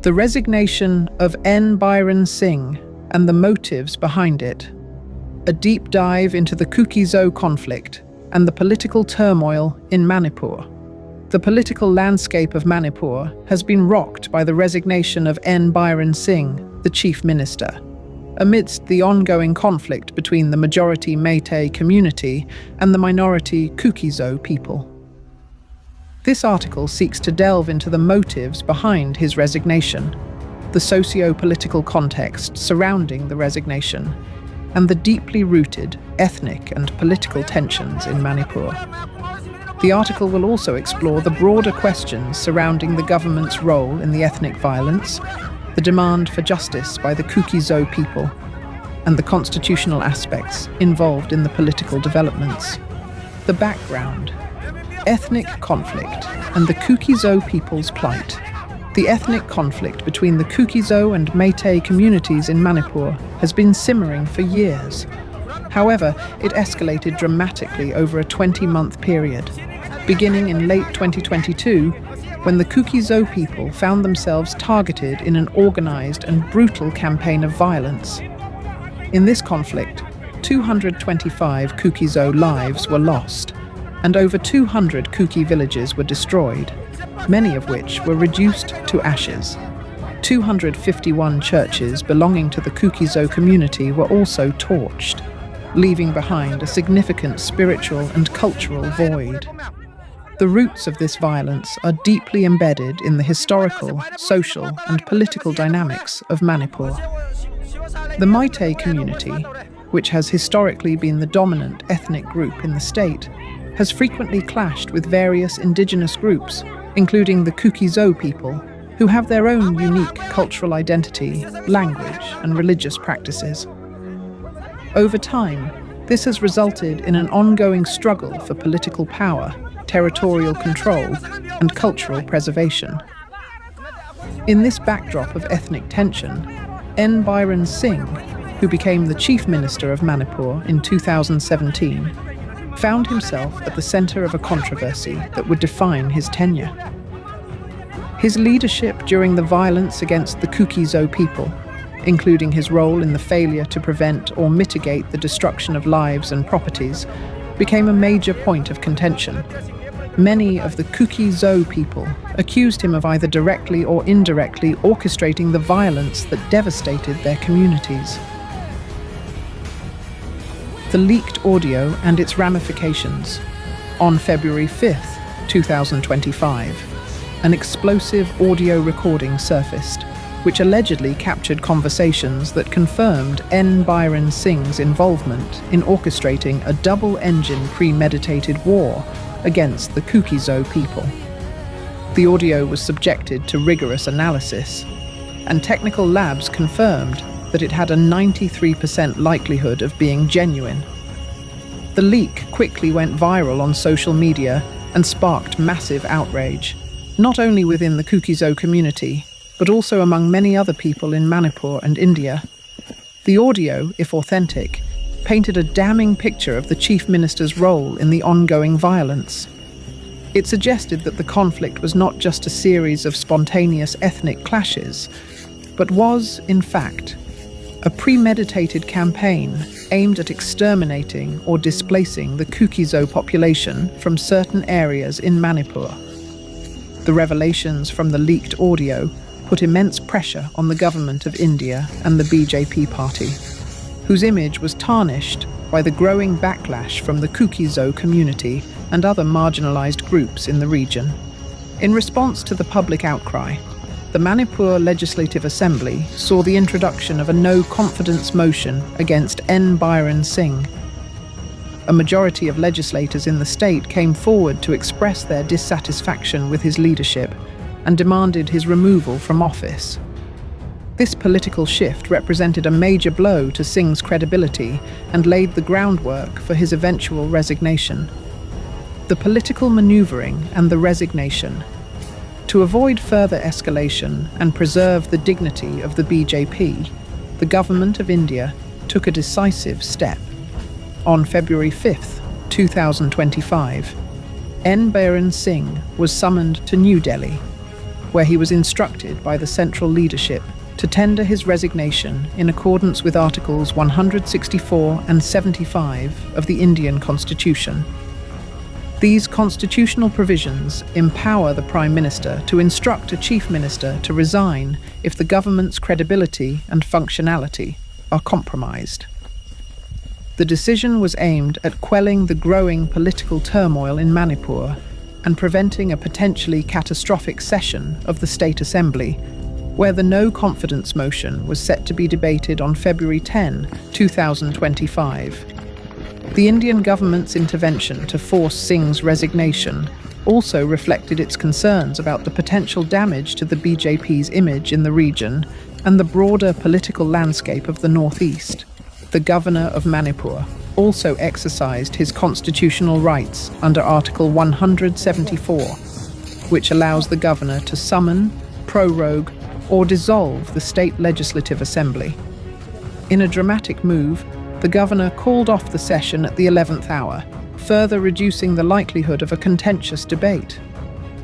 The resignation of N. Biren Singh and the motives behind it. A deep dive into the Kukis conflict and the political turmoil in Manipur. The political landscape of Manipur has been rocked by the resignation of N. Biren Singh, the chief minister, amidst the ongoing conflict between the majority Meitei community and the minority Kukis people. This article seeks to delve into the motives behind his resignation, the socio-political context surrounding the resignation, and the deeply rooted ethnic and political tensions in Manipur. The article will also explore the broader questions surrounding the government's role in the ethnic violence, the demand for justice by the Kukis people, and the constitutional aspects involved in the political developments. The background: ethnic conflict and the Kukis people's plight. The ethnic conflict between the Kukis and Meitei communities in Manipur has been simmering for years. However, it escalated dramatically over a 20-month period, beginning in late 2022, when the Kukis people found themselves targeted in an organized and brutal campaign of violence. In this conflict, 225 Kukis lives were lost, and over 200 Kuki villages were destroyed, many of which were reduced to ashes. 251 churches belonging to the Kukis community were also torched, leaving behind a significant spiritual and cultural void. The roots of this violence are deeply embedded in the historical, social, and political dynamics of Manipur. The Meitei community, which has historically been the dominant ethnic group in the state, has frequently clashed with various indigenous groups, including the Kukis people, who have their own unique cultural identity, language, and religious practices. Over time, this has resulted in an ongoing struggle for political power, territorial control, and cultural preservation. In this backdrop of ethnic tension, N. Biren Singh, who became the chief minister of Manipur in 2017, found himself at the center of a controversy that would define his tenure. His leadership during the violence against the Kukis people, including his role in the failure to prevent or mitigate the destruction of lives and properties, became a major point of contention. Many of the Kukis people accused him of either directly or indirectly orchestrating the violence that devastated their communities. The leaked audio and its ramifications. On February 5th, 2025, an explosive audio recording surfaced, which allegedly captured conversations that confirmed N. Biren Singh's involvement in orchestrating a double-engine premeditated war against the Kukis people. The audio was subjected to rigorous analysis, and technical labs confirmed that it had a 93% likelihood of being genuine. The leak quickly went viral on social media and sparked massive outrage, not only within the Kukis community, but also among many other people in Manipur and India. The audio, if authentic, painted a damning picture of the chief minister's role in the ongoing violence. It suggested that the conflict was not just a series of spontaneous ethnic clashes, but was, in fact, a premeditated campaign aimed at exterminating or displacing the Kukis population from certain areas in Manipur. The revelations from the leaked audio put immense pressure on the government of India and the BJP party, whose image was tarnished by the growing backlash from the Kukis community and other marginalized groups in the region. In response to the public outcry, the Manipur Legislative Assembly saw the introduction of a no-confidence motion against N. Biren Singh. A majority of legislators in the state came forward to express their dissatisfaction with his leadership and demanded his removal from office. This political shift represented a major blow to Singh's credibility and laid the groundwork for his eventual resignation. The political maneuvering and the resignation. To avoid further escalation and preserve the dignity of the BJP, the government of India took a decisive step. On February 5th, 2025, N. Biren Singh was summoned to New Delhi. where he was instructed by the central leadership to tender his resignation in accordance with Articles 164 and 75 of the Indian Constitution. These constitutional provisions empower the Prime Minister to instruct a Chief Minister to resign if the government's credibility and functionality are compromised. The decision was aimed at quelling the growing political turmoil in Manipur and preventing a potentially catastrophic session of the State Assembly, where the no-confidence motion was set to be debated on February 10, 2025. The Indian government's intervention to force Singh's resignation also reflected its concerns about the potential damage to the BJP's image in the region and the broader political landscape of the northeast. The governor of Manipur also exercised his constitutional rights under Article 174, which allows the governor to summon, prorogue, or dissolve the state legislative assembly. In a dramatic move, the governor called off the session at the 11th hour, further reducing the likelihood of a contentious debate.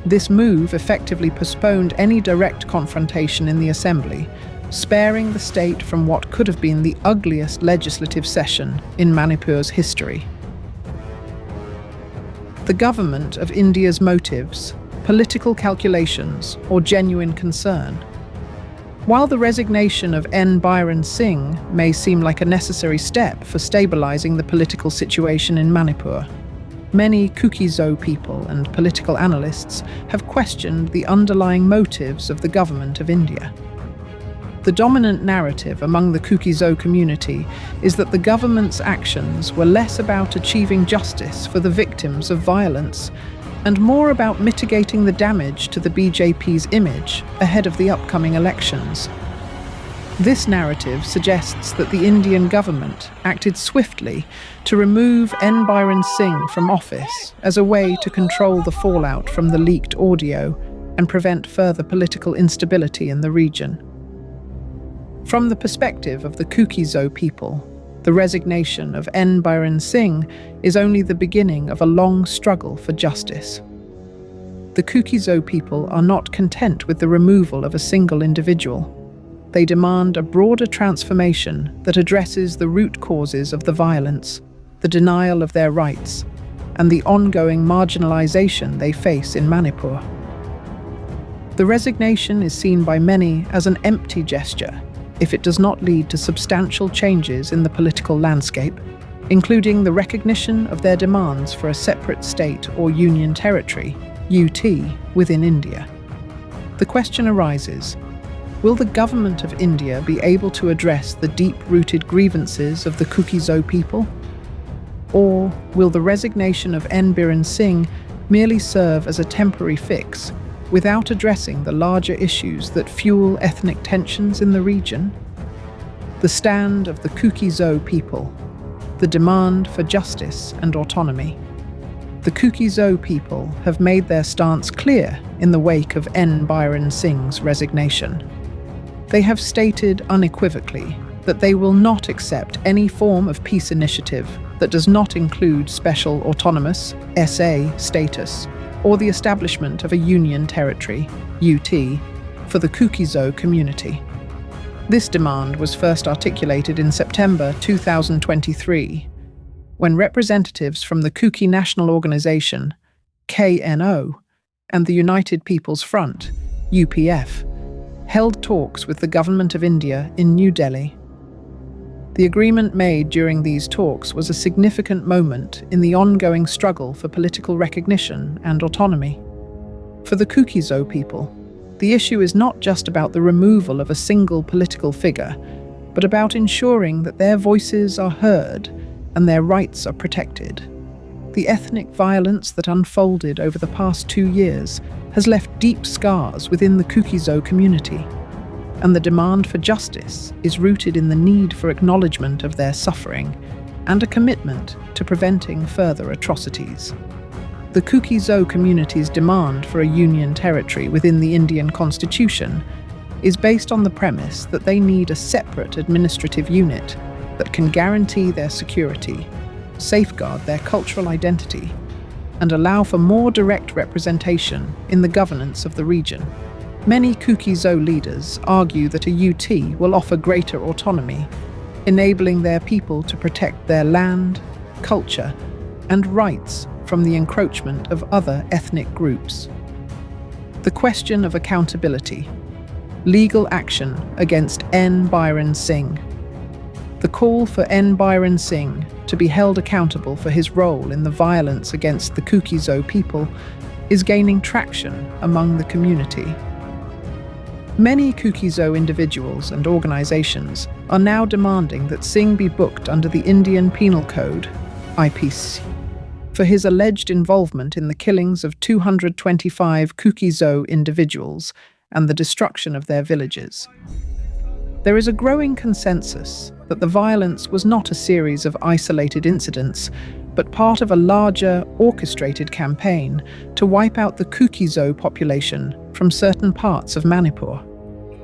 This move effectively postponed any direct confrontation in the assembly, sparing the state from what could have been the ugliest legislative session in Manipur's history. The government of India's motives, political calculations, or genuine concern. While the resignation of N. Biren Singh may seem like a necessary step for stabilizing the political situation in Manipur, many Kukis people and political analysts have questioned the underlying motives of the government of India. The dominant narrative among the Kukis community is that the government's actions were less about achieving justice for the victims of violence and more about mitigating the damage to the BJP's image ahead of the upcoming elections. This narrative suggests that the Indian government acted swiftly to remove N. Biren Singh from office as a way to control the fallout from the leaked audio and prevent further political instability in the region. From the perspective of the Kukis people, the resignation of N. Biren Singh is only the beginning of a long struggle for justice. The Kukis people are not content with the removal of a single individual. They demand a broader transformation that addresses the root causes of the violence, the denial of their rights, and the ongoing marginalization they face in Manipur. The resignation is seen by many as an empty gesture if it does not lead to substantial changes in the political landscape, including the recognition of their demands for a separate state or union territory, UT, within India. The question arises, will the government of India be able to address the deep-rooted grievances of the Kukis people? Or will the resignation of N. Biren Singh merely serve as a temporary fix, without addressing the larger issues that fuel ethnic tensions in the region? The stand of the Kukis people, the demand for justice and autonomy. The Kukis people have made their stance clear in the wake of N. Biren Singh's resignation. They have stated unequivocally that they will not accept any form of peace initiative that does not include special autonomous SA status or the establishment of a union territory, UT, for the Kukis community. This demand was first articulated in September 2023, when representatives from the Kuki National Organization, KNO, and the United People's Front, UPF, held talks with the Government of India in New Delhi. The agreement made during these talks was a significant moment in the ongoing struggle for political recognition and autonomy. For the Kukis people, the issue is not just about the removal of a single political figure, but about ensuring that their voices are heard and their rights are protected. The ethnic violence that unfolded over the past 2 years has left deep scars within the Kukis community, and the demand for justice is rooted in the need for acknowledgement of their suffering and a commitment to preventing further atrocities. The Kukis community's demand for a union territory within the Indian Constitution is based on the premise that they need a separate administrative unit that can guarantee their security, safeguard their cultural identity, and allow for more direct representation in the governance of the region. Many Kukis leaders argue that a UT will offer greater autonomy, enabling their people to protect their land, culture, and rights from the encroachment of other ethnic groups. The question of accountability. Legal action against N. Biren Singh. The call for N. Biren Singh to be held accountable for his role in the violence against the Kukis people is gaining traction among the community. Many Kukis individuals and organizations are now demanding that Singh be booked under the Indian Penal Code, IPC, for his alleged involvement in the killings of 225 Kukis individuals and the destruction of their villages. There is a growing consensus that the violence was not a series of isolated incidents, but part of a larger, orchestrated campaign to wipe out the Kukis population from certain parts of Manipur.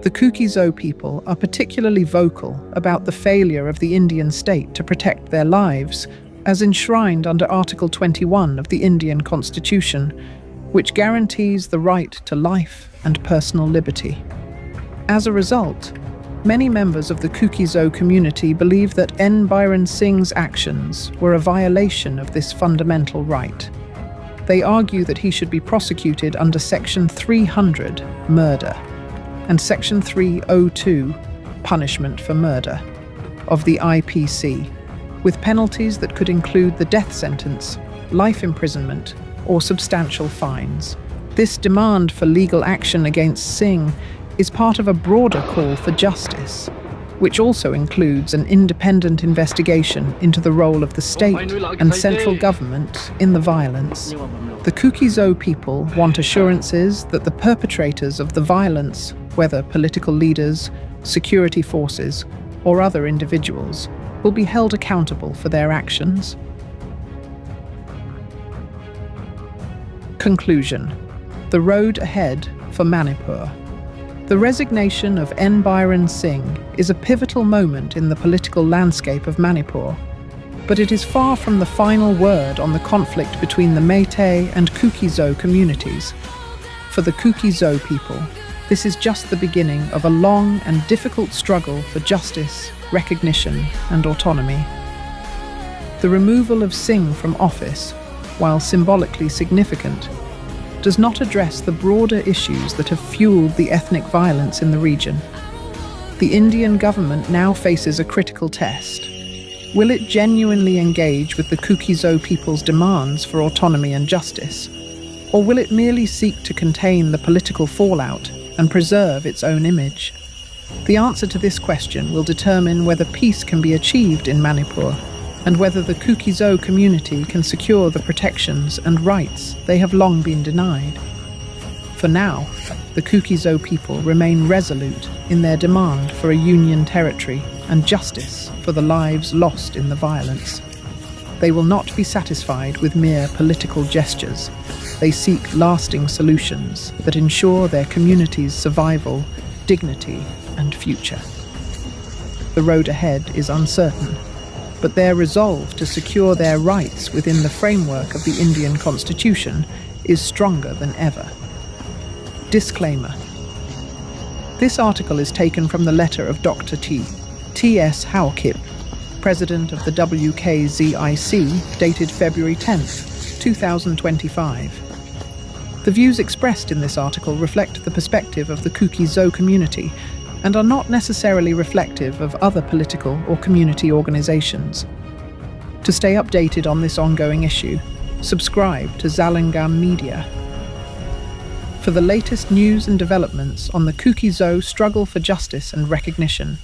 The Kukis people are particularly vocal about the failure of the Indian state to protect their lives, as enshrined under Article 21 of the Indian Constitution, which guarantees the right to life and personal liberty. As a result, many members of the Kukis community believe that N. Biren Singh's actions were a violation of this fundamental right. They argue that he should be prosecuted under Section 300, murder, and Section 302, punishment for murder, of the IPC, with penalties that could include the death sentence, life imprisonment, or substantial fines. This demand for legal action against Singh is part of a broader call for justice, which also includes an independent investigation into the role of the state and central government in the violence. The Kukis people want assurances that the perpetrators of the violence, whether political leaders, security forces, or other individuals, will be held accountable for their actions. Conclusion. The road ahead for Manipur. The resignation of N. Biren Singh is a pivotal moment in the political landscape of Manipur, but it is far from the final word on the conflict between the Meitei and Kukis communities. For the Kukis people, this is just the beginning of a long and difficult struggle for justice, recognition, and autonomy. The removal of Singh from office, while symbolically significant, does not address the broader issues that have fueled the ethnic violence in the region. The Indian government now faces a critical test. Will it genuinely engage with the Kukis people's demands for autonomy and justice? Or will it merely seek to contain the political fallout and preserve its own image? The answer to this question will determine whether peace can be achieved in Manipur and whether the Kukis community can secure the protections and rights they have long been denied. For now, the Kukis people remain resolute in their demand for a union territory and justice for the lives lost in the violence. They will not be satisfied with mere political gestures. They seek lasting solutions that ensure their community's survival, dignity, and future. The road ahead is uncertain, but their resolve to secure their rights within the framework of the Indian Constitution is stronger than ever. Disclaimer. This article is taken from the letter of Dr. T.S. Howkip, President of the WKZIC, dated February 10th, 2025. The views expressed in this article reflect the perspective of the Kukis community and are not necessarily reflective of other political or community organizations. To stay updated on this ongoing issue, subscribe to Zalangam Media. For the latest news and developments on the Kukis struggle for justice and recognition,